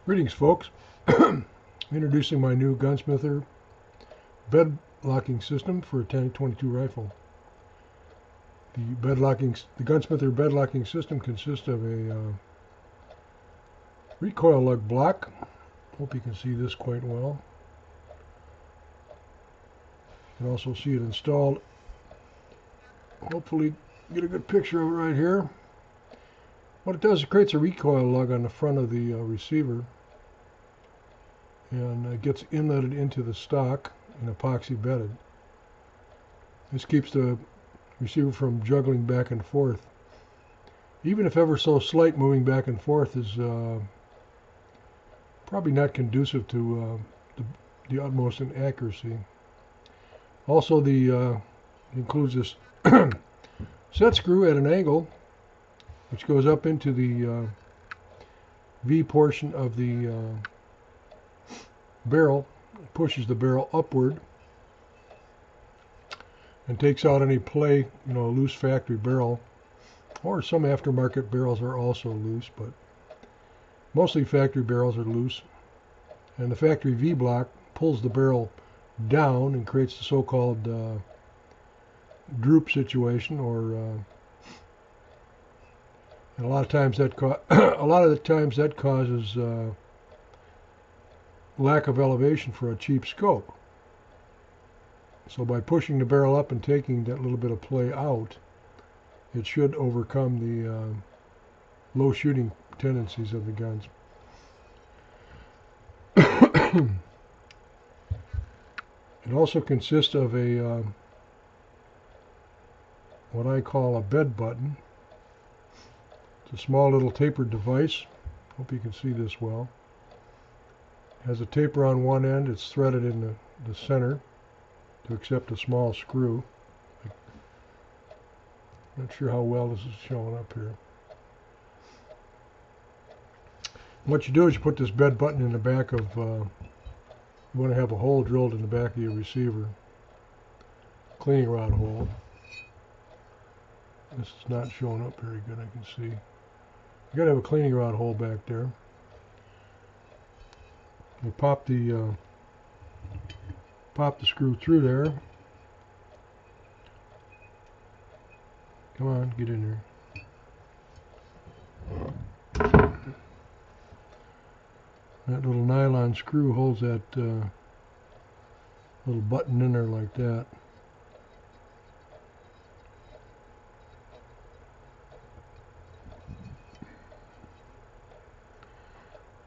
Greetings, folks. Introducing my new Gunsmither Bedlocking System for a 10-22 rifle. The Gunsmither Bedlocking System consists of a recoil lug block. Hope you can see this quite well. You can also see it installed. Hopefully get a good picture of it right here. What it does, it creates a recoil lug on the front of the receiver, and gets inletted into the stock and epoxy bedded. This keeps the receiver from juggling back and forth. Even if ever so slight, moving back and forth is probably not conducive to the utmost in accuracy. Also, the includes this set screw at an angle, which goes up into the V portion of the barrel, pushes the barrel upward, and takes out any play, loose factory barrel, or some aftermarket barrels are also loose, but mostly factory barrels are loose. And the factory V block pulls the barrel down and creates the so-called droop situation, or and a lot of the times that causes lack of elevation for a cheap scope. So by pushing the barrel up and taking that little bit of play out, it should overcome the low shooting tendencies of the guns. It also consists of a what I call a bed button. It's a small little tapered device. Hope you can see this well. It has a taper on one end. It's threaded in the center to accept a small screw. Not sure how well this is showing up here. What you do is you put this bed button in the back of, you want to have a hole drilled in the back of your receiver, cleaning rod hole. This is not showing up very good, I can see. You got to have a cleaning rod hole back there. You pop the screw through there. Come on, get in there. That little nylon screw holds that little button in there like that.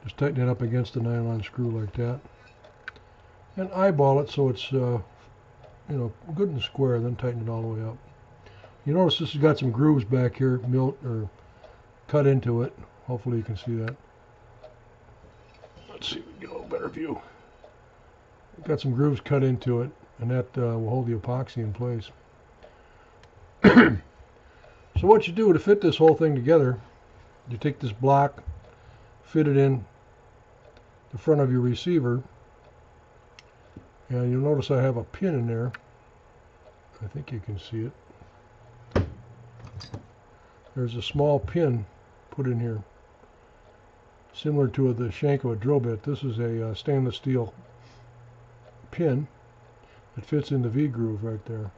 Just tighten it up against the nylon screw like that, and eyeball it so it's good and square. Then tighten it all the way up. You notice this has got some grooves back here, milled or cut into it. Hopefully you can see that. Let's see if we can get a little better view. Got some grooves cut into it, and that will hold the epoxy in place. So what you do to fit this whole thing together, you take this block, fit it in the front of your receiver, and you'll notice I have a pin in there. I think you can see it. There's a small pin put in here, similar to the shank of a drill bit. This is a stainless steel pin that fits in the V groove right there.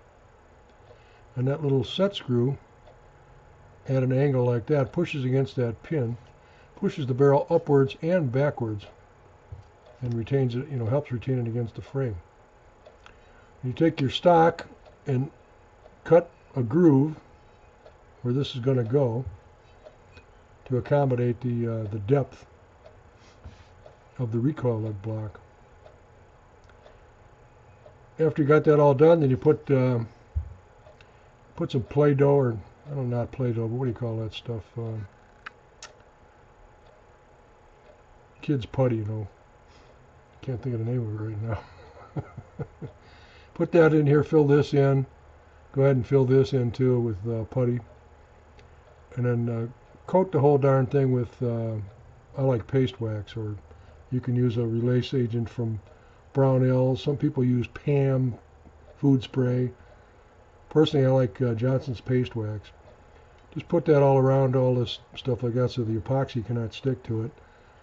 And that little set screw at an angle like that pushes against that pin, pushes the barrel upwards and backwards, and retains it, helps retain it against the frame. You take your stock and cut a groove where this is going to go to accommodate the depth of the recoil lug block. After you got that all done, then you put some Play-Doh, or I don't know, not Play-Doh, but what do you call that stuff? Kids putty, Can't think of the name of it right now. Put that in here, fill this in. Go ahead and fill this in too with putty. And then coat the whole darn thing with, I like paste wax, or you can use a release agent from Brownell. Some people use Pam food spray. Personally, I like Johnson's paste wax. Just put that all around all this stuff like that so the epoxy cannot stick to it.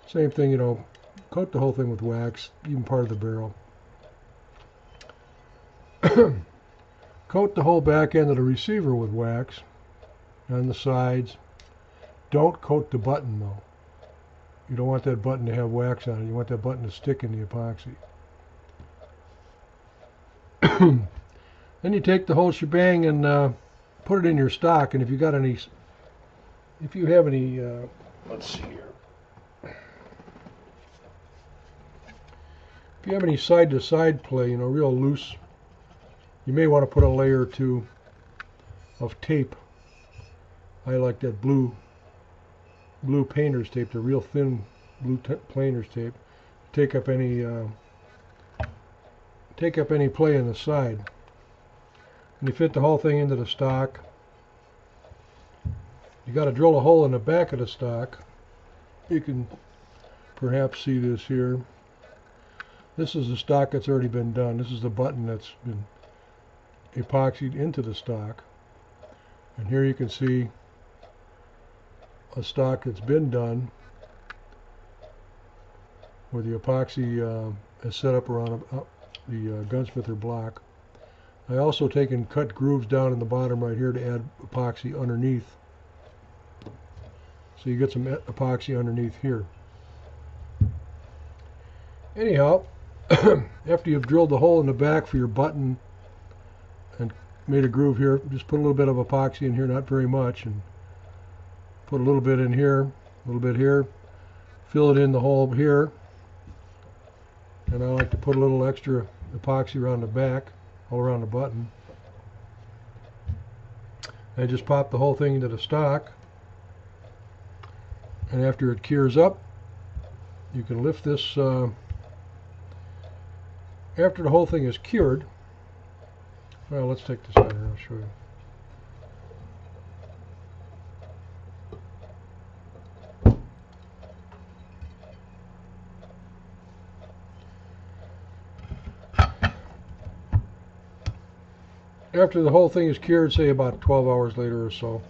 Same thing, you know, coat the whole thing with wax, even part of the barrel. Coat the whole back end of the receiver with wax on the sides. Don't coat the button though. You don't want that button to have wax on it. You want that button to stick in the epoxy. Then you take the whole shebang and put it in your stock. And if you have any, let's see here. If you have any side-to-side play, you know, real loose, you may want to put a layer or two of tape. I like that blue painter's tape, the real thin blue painter's tape. Take up any play in the side. And you fit the whole thing into the stock. You got to drill a hole in the back of the stock. You can perhaps see this here. This is the stock that's already been done. This is the button that's been epoxied into the stock. And here you can see a stock that's been done where the epoxy is set up around the Gunsmither block. I also taken cut grooves down in the bottom right here to add epoxy underneath. So you get some epoxy underneath here. Anyhow, after you've drilled the hole in the back for your button and made a groove here, just put a little bit of epoxy in here, not very much, and put a little bit in here, a little bit here, fill it in the hole here, and I like to put a little extra epoxy around the back, all around the button. I just pop the whole thing into the stock, and after it cures up, you can lift this. After the whole thing is cured, well, let's take this out here, I'll show you. After the whole thing is cured, say about 12 hours later or so,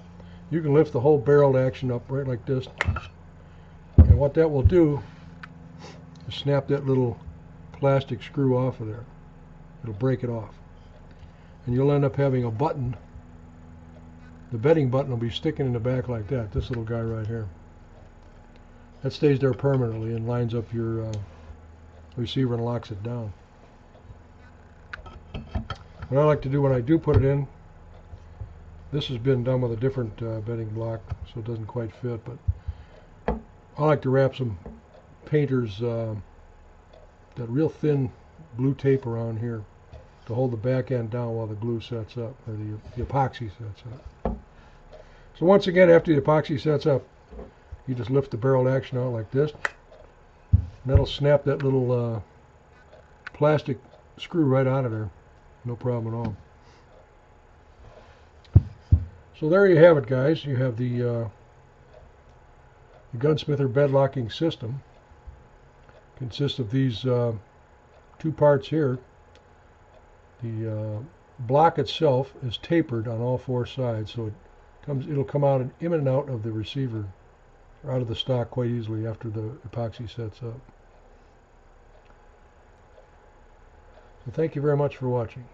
you can lift the whole barrel action up right like this. And what that will do is snap that little plastic screw off of there. It'll break it off. And you'll end up having a button. The bedding button will be sticking in the back like that, this little guy right here. That stays there permanently and lines up your receiver and locks it down. What I like to do when I do put it in, this has been done with a different bedding block, so it doesn't quite fit, but I like to wrap some painter's that real thin blue tape around here to hold the back end down while the glue sets up, or the epoxy sets up. So once again, after the epoxy sets up, you just lift the barrel action out like this, and that'll snap that little plastic screw right out of there. No problem at all. So there you have it, guys. You have the Gunsmither Bedlocking System. Consists of these two parts here. The block itself is tapered on all four sides, so it'll come out and in and out of the receiver, or out of the stock quite easily after the epoxy sets up. So thank you very much for watching.